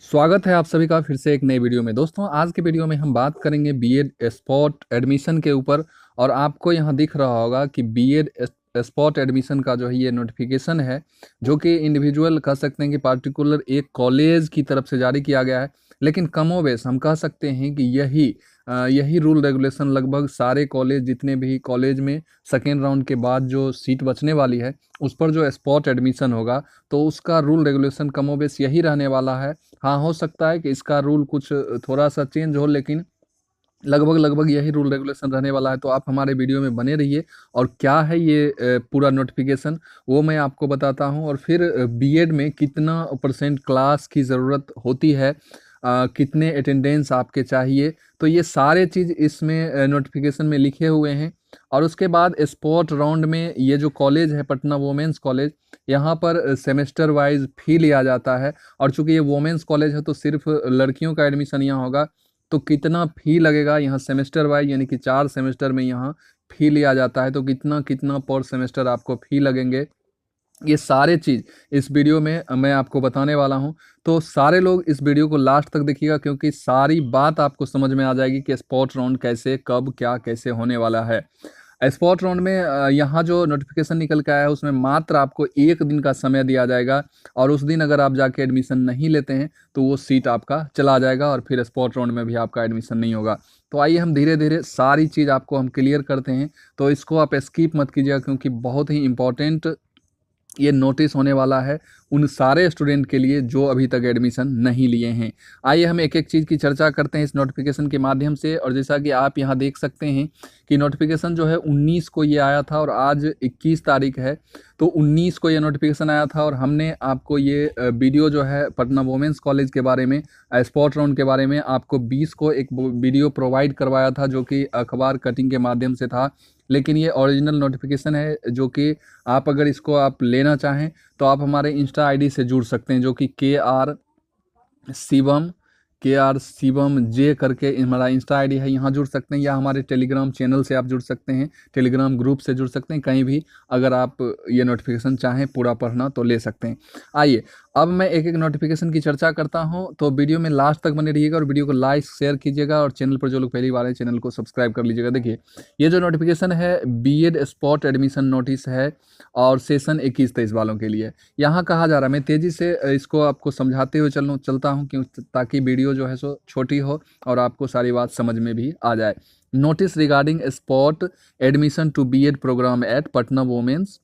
स्वागत है आप सभी का फिर से एक नई वीडियो में। दोस्तों, आज के वीडियो में हम बात करेंगे बीएड स्पॉट एडमिशन के ऊपर। और आपको यहाँ दिख रहा होगा कि बीएड स्पॉट एडमिशन का जो है ये नोटिफिकेशन है, जो कि इंडिविजुअल कह सकते हैं कि पार्टिकुलर एक कॉलेज की तरफ से जारी किया गया है। लेकिन कमोबेश हम कह सकते हैं कि यही रूल रेगुलेशन लगभग सारे कॉलेज, जितने भी कॉलेज में सेकेंड राउंड के बाद जो सीट बचने वाली है उस पर जो स्पॉट एडमिशन होगा, तो उसका रूल रेगुलेशन कमोबेश यही रहने वाला है। हाँ, हो सकता है कि इसका रूल कुछ थोड़ा सा चेंज हो, लेकिन लगभग यही रूल रेगुलेशन रहने वाला है। तो आप हमारे वीडियो में बने रहिए, और क्या है ये पूरा नोटिफिकेशन वो मैं आपको बताता हूँ। और फिर बीएड में कितना परसेंट क्लास की ज़रूरत होती है, कितने अटेंडेंस आपके चाहिए, तो ये सारे चीज़ इसमें नोटिफिकेशन में लिखे हुए हैं। और उसके बाद स्पॉट राउंड में ये जो कॉलेज है पटना वोमेंस कॉलेज, यहाँ पर सेमेस्टर वाइज फी लिया जाता है। और चूंकि ये वोमेंस कॉलेज है तो सिर्फ लड़कियों का एडमिशन यहाँ होगा। तो कितना फ़ी लगेगा यहाँ सेमेस्टर वाइज, यानी कि 4 सेमेस्टर में यहाँ फ़ी लिया जाता है, तो कितना कितना पर सेमेस्टर आपको फ़ी लगेंगे, ये सारे चीज़ इस वीडियो में मैं आपको बताने वाला हूं। तो सारे लोग इस वीडियो को लास्ट तक देखिएगा, क्योंकि सारी बात आपको समझ में आ जाएगी कि स्पॉट राउंड कैसे, कब, क्या, कैसे होने वाला है। स्पॉट राउंड में यहाँ जो नोटिफिकेशन निकल के आया है उसमें मात्र आपको 1 दिन का समय दिया जाएगा। और उस दिन अगर आप जाके एडमिशन नहीं लेते हैं तो वो सीट आपका चला जाएगा, और फिर स्पॉट राउंड में भी आपका एडमिशन नहीं होगा। तो आइए हम धीरे धीरे सारी चीज़ आपको हम क्लियर करते हैं। तो इसको आप स्किप मत कीजिएगा, क्योंकि बहुत ही इंपॉर्टेंट ये नोटिस होने वाला है उन सारे स्टूडेंट के लिए जो अभी तक एडमिशन नहीं लिए हैं। आइए हम एक एक चीज़ की चर्चा करते हैं इस नोटिफिकेशन के माध्यम से। और जैसा कि आप यहाँ देख सकते हैं कि नोटिफिकेशन जो है 19 को ये आया था, और आज 21 तारीख है। तो 19 को ये नोटिफिकेशन आया था, और हमने आपको ये वीडियो जो है पटना वोमेंस कॉलेज के बारे में, स्पॉट राउंड के बारे में आपको 20 को एक वीडियो प्रोवाइड करवाया था, जो कि अखबार कटिंग के माध्यम से था। लेकिन ये ओरिजिनल नोटिफिकेशन है, जो कि आप अगर इसको आप लेना चाहें तो आप हमारे इंस्टा आईडी से जुड़ सकते हैं, जो कि के आर शिवम जे करके हमारा इंस्टा आईडी है, यहाँ जुड़ सकते हैं। या हमारे टेलीग्राम चैनल से आप जुड़ सकते हैं, टेलीग्राम ग्रुप से जुड़ सकते हैं। कहीं भी अगर आप ये नोटिफिकेशन चाहें पूरा पढ़ना तो ले सकते हैं। आइए अब मैं एक एक नोटिफिकेशन की चर्चा करता हूं, तो वीडियो में लास्ट तक बने रहिएगा, और वीडियो को लाइक शेयर कीजिएगा, और चैनल पर जो लोग पहली बार है चैनल को सब्सक्राइब कर लीजिएगा। देखिए, ये जो नोटिफिकेशन है बीएड स्पॉट एडमिशन नोटिस है, और सेशन 21-23 वालों के लिए यहाँ कहा जा रहा है। मैं तेज़ी से इसको आपको समझाते हुए चलता हूँ, क्यों, ताकि वीडियो जो है सो छोटी हो और आपको सारी बात समझ में भी आ जाए। Notice regarding spot admission to BEd programme at Patna women's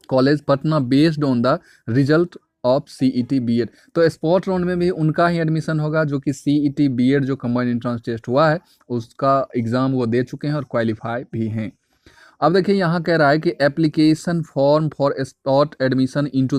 college Patna based on the result of CET BEd. तो स्पॉट राउंड में भी उनका ही एडमिशन होगा जो कि सीईटी बीएड जो कंबाइंड एंट्रेंस टेस्ट हुआ है उसका एग्ज़ाम वो दे चुके हैं और क्वालिफाई भी हैं। अब देखिए, यहाँ कह रहा है कि application form for spot admission into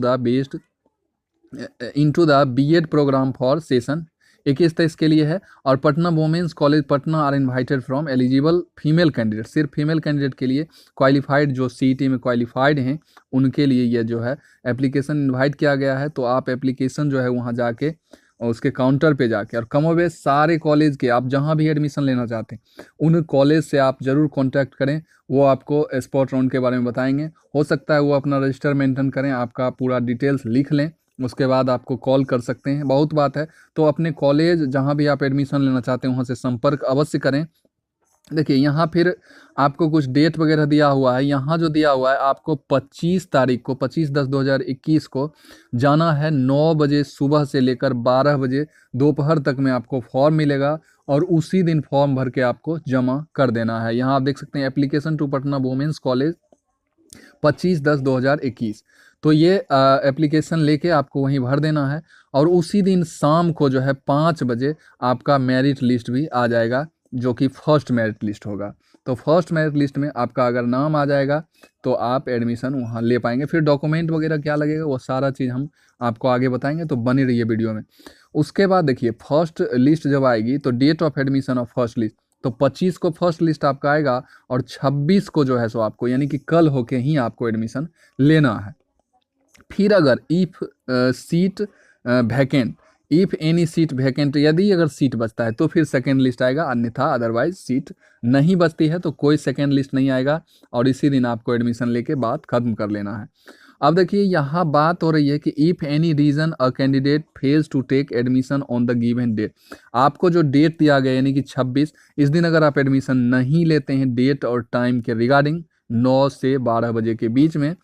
the BEd programme for session 21-23 के लिए है। और Patna women's college Patna are invited from eligible female candidate, सिर्फ फीमेल कैंडिडेट के लिए, क्वालिफाइड जो सीईटी में क्वालिफाइड हैं उनके लिए ये जो है एप्लीकेशन इन्वाइट किया गया है। तो आप एप्लीकेशन जो है वहाँ जाके और उसके काउंटर पे जाके, और कमोबेश सारे कॉलेज के आप जहाँ भी एडमिशन लेना चाहते हैं उन कॉलेज से आप ज़रूर कांटेक्ट करें, वो आपको स्पॉट राउंड के बारे में बताएंगे। हो सकता है वो अपना रजिस्टर मेंटेन करें, आपका पूरा डिटेल्स लिख लें, उसके बाद आपको कॉल कर सकते हैं। बहुत बात है, तो अपने कॉलेज जहाँ भी आप एडमिशन लेना चाहते हैं वहाँ से संपर्क अवश्य करें। देखिए, यहाँ फिर आपको कुछ डेट वगैरह दिया हुआ है। यहाँ जो दिया हुआ है आपको 25 तारीख को, 25/10/2021 को जाना है। 9 बजे सुबह से लेकर 12 बजे दोपहर तक में आपको फॉर्म मिलेगा, और उसी दिन फॉर्म भर के आपको जमा कर देना है। यहाँ आप देख सकते हैं application to Patna women's college 25/10/2021। तो ये एप्लीकेशन लेके आपको वहीं भर देना है, और उसी दिन शाम को जो है 5 बजे आपका मेरिट लिस्ट भी आ जाएगा, जो कि फर्स्ट मेरिट लिस्ट होगा। तो फर्स्ट मेरिट लिस्ट में आपका अगर नाम आ जाएगा तो आप एडमिशन वहाँ ले पाएंगे। फिर डॉक्यूमेंट वगैरह क्या लगेगा वो सारा चीज़ हम आपको आगे बताएंगे, तो बने रहिए वीडियो में। उसके बाद देखिए, फर्स्ट लिस्ट जब आएगी तो date of admission of first list, तो 25 को फर्स्ट लिस्ट आपका आएगा, और 26 को जो है सो आपको, यानी कि कल होके ही आपको एडमिशन लेना है। फिर अगर if seat vacant, if any seat vacant, यदि अगर सीट बचता है तो फिर सेकेंड लिस्ट आएगा, अन्यथा अदरवाइज सीट नहीं बचती है तो कोई सेकेंड लिस्ट नहीं आएगा, और इसी दिन आपको एडमिशन लेके बात खत्म कर लेना है। अब देखिए यहाँ बात हो रही है कि if any reason a candidate fails to take admission on the given date, आपको जो डेट दिया गया यानी कि 26, इस दिन अगर आप एडमिशन नहीं लेते हैं डेट और टाइम के रिगार्डिंग 9 से 12 बजे के बीच में,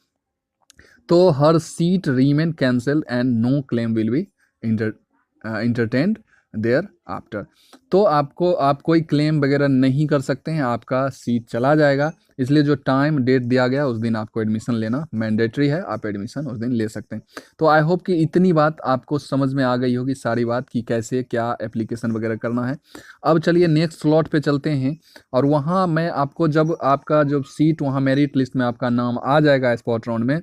तो हर seat remain cancel and no claim will be entertained thereafter. तो आप कोई क्लेम वगैरह नहीं कर सकते हैं, आपका सीट चला जाएगा। इसलिए जो टाइम डेट दिया गया उस दिन आपको एडमिशन लेना मैंडेटरी है, आप एडमिशन उस दिन ले सकते हैं। तो आई होप कि इतनी बात आपको समझ में आ गई होगी, सारी बात कि कैसे क्या एप्लीकेशन वगैरह करना है। अब चलिए नेक्स्ट स्लॉट पे चलते हैं, और वहाँ मैं आपको जब आपका जो सीट वहाँ मेरिट लिस्ट में आपका नाम आ जाएगा स्पॉट राउंड में,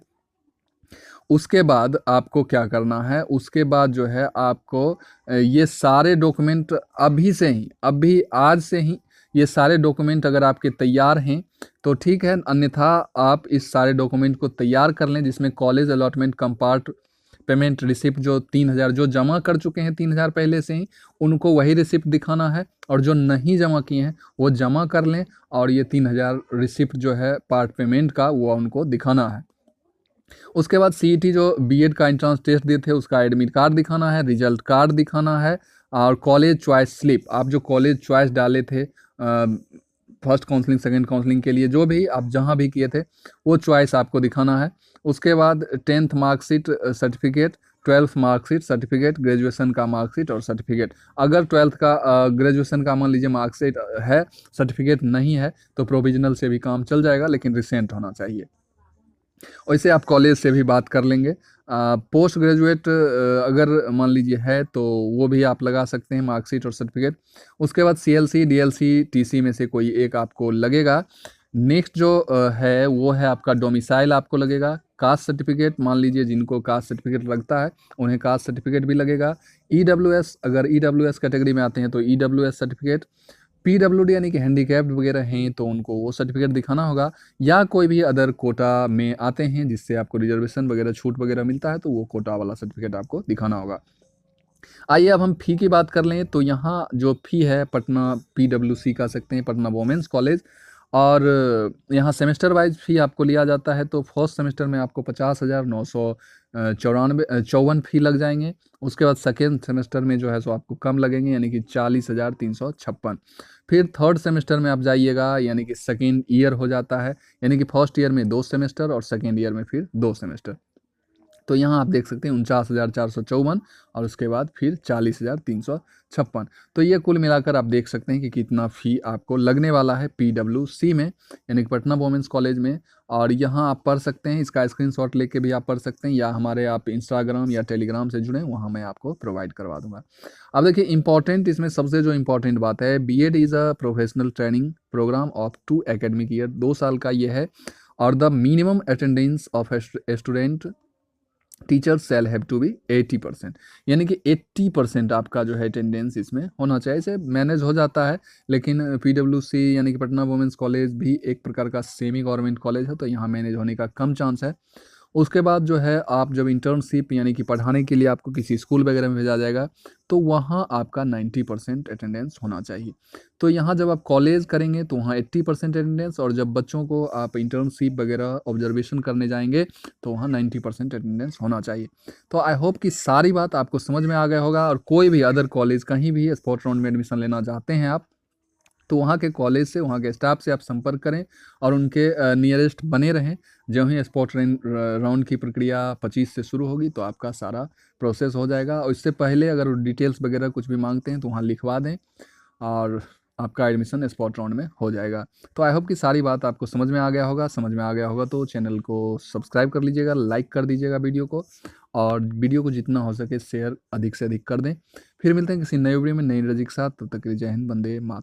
उसके बाद आपको क्या करना है, उसके बाद जो है आपको ये सारे डॉक्यूमेंट अभी आज से ही ये सारे डॉक्यूमेंट अगर आपके तैयार हैं तो ठीक है, अन्यथा आप इस सारे डॉक्यूमेंट को तैयार कर लें, जिसमें कॉलेज अलॉटमेंट कंपार्ट पेमेंट रिसिप्ट जो 3000 जो जमा कर चुके हैं 3000 पहले से ही, उनको वही रिसिप्ट दिखाना है, और जो नहीं जमा किए हैं वो जमा कर लें, और ये 3000 रिसिप्ट जो है पार्ट पेमेंट का वो उनको दिखाना है। उसके बाद सीईटी जो बीएड का एंट्रेंस टेस्ट दिए थे उसका एडमिट कार्ड दिखाना है, रिजल्ट कार्ड दिखाना है, और कॉलेज चॉइस स्लिप, आप जो कॉलेज चॉइस डाले थे फर्स्ट काउंसलिंग सेकंड काउंसलिंग के लिए, जो भी आप जहां भी किए थे वो चॉइस आपको दिखाना है। उसके बाद 10th marksheet certificate, 12th marksheet certificate, graduation का मार्कशीट और सर्टिफिकेट। अगर 12th का ग्रेजुएशन का मान लीजिए मार्कशीट है, सर्टिफिकेट नहीं है, तो प्रोविजनल से भी काम चल जाएगा, लेकिन रिसेंट होना चाहिए। वैसे आप कॉलेज से भी बात कर लेंगे। पोस्ट ग्रेजुएट अगर मान लीजिए है तो वो भी आप लगा सकते हैं, मार्कशीट और सर्टिफिकेट। उसके बाद सीएलसी डीएलसी टीसी में से कोई एक आपको लगेगा। नेक्स्ट जो है वो है आपका डोमिसाइल आपको लगेगा। कास्ट सर्टिफिकेट, मान लीजिए जिनको कास्ट सर्टिफिकेट लगता है उन्हें कास्ट सर्टिफिकेट भी लगेगा। ईडब्ल्यूएस, अगर ईडब्ल्यूएस कैटेगरी में आते हैं तो ईडब्ल्यूएस सर्टिफिकेट। पीडब्ल्यूडी यानी कि हैंडीकैप्ड वगैरह हैं तो उनको वो सर्टिफिकेट दिखाना होगा, या कोई भी अदर कोटा में आते हैं जिससे आपको रिजर्वेशन वगैरह छूट वगैरह मिलता है तो वो कोटा वाला सर्टिफिकेट आपको दिखाना होगा। आइए अब हम फ़ी की बात कर लें, तो यहाँ जो फ़ी है पटना पीडब्ल्यूसी कह सकते हैं, पटना वोमेंस कॉलेज, और यहाँ सेमेस्टर वाइज फ़ी आपको लिया जाता है। तो फर्स्ट सेमेस्टर में आपको 50,954 फ़ी लग जाएंगे। उसके बाद सेकेंड सेमेस्टर में जो है सो आपको कम लगेंगे, यानी कि 40,356। फिर थर्ड सेमेस्टर में आप जाइएगा, यानी कि सेकेंड ईयर हो जाता है, यानी कि फर्स्ट ईयर में 2 सेमेस्टर और सेकेंड ईयर में फिर 2 सेमेस्टर। तो यहाँ आप देख सकते हैं 49,454, और उसके बाद फिर 40,356। तो ये कुल मिलाकर आप देख सकते हैं कि कितना फ़ी आपको लगने वाला है पीडब्ल्यूसी में, यानी कि पटना वोमेंस कॉलेज में। और यहाँ आप पढ़ सकते हैं, इसका स्क्रीनशॉट लेके भी आप पढ़ सकते हैं, या हमारे आप इंस्टाग्राम या टेलीग्राम से जुड़ें, वहाँ मैं आपको प्रोवाइड करवा दूंगा। अब देखिए इंपॉर्टेंट, इसमें सबसे जो इंपॉर्टेंट बात है, BEd is a professional training programme of 2 academic year, 2 साल का ये है, और the minimum attendance of student teacher shall have to be 80%, यानी कि 80% आपका जो है अटेंडेंस इसमें होना चाहिए। इसे मैनेज हो जाता है, लेकिन पीडब्ल्यूसी यानी कि पटना वुमेंस कॉलेज भी एक प्रकार का सेमी गवर्नमेंट कॉलेज है, तो यहाँ मैनेज होने का कम चांस है। उसके बाद जो है आप जब इंटर्नशिप यानी कि पढ़ाने के लिए आपको किसी स्कूल वगैरह में भेजा जाएगा, तो वहाँ आपका 90% अटेंडेंस होना चाहिए। तो यहाँ जब आप कॉलेज करेंगे तो वहाँ 80% अटेंडेंस, और जब बच्चों को आप इंटर्नशिप वगैरह ऑब्जर्वेशन करने जाएंगे तो वहाँ 90% अटेंडेंस होना चाहिए। तो आई होप कि सारी बात आपको समझ में आ गया होगा, और कोई भी अदर कॉलेज कहीं भी स्पॉट राउंड में एडमिशन लेना चाहते हैं आप, तो वहाँ के कॉलेज से, वहाँ के स्टाफ से आप संपर्क करें और उनके नियरेस्ट बने रहें। जब ही स्पॉट राउंड की प्रक्रिया 25 से शुरू होगी तो आपका सारा प्रोसेस हो जाएगा, और इससे पहले अगर डिटेल्स वगैरह कुछ भी मांगते हैं तो वहाँ लिखवा दें, और आपका एडमिशन स्पॉट राउंड में हो जाएगा। तो आई होप कि सारी बात आपको समझ में आ गया होगा। समझ में आ गया होगा तो चैनल को सब्सक्राइब कर लीजिएगा, लाइक कर दीजिएगा वीडियो को, और वीडियो को जितना हो सके शेयर अधिक से अधिक कर दें। फिर मिलते हैं किसी नए वीडियो में नई एनर्जी के साथ, तब तक के लिए जय हिंद, वंदे मातरम।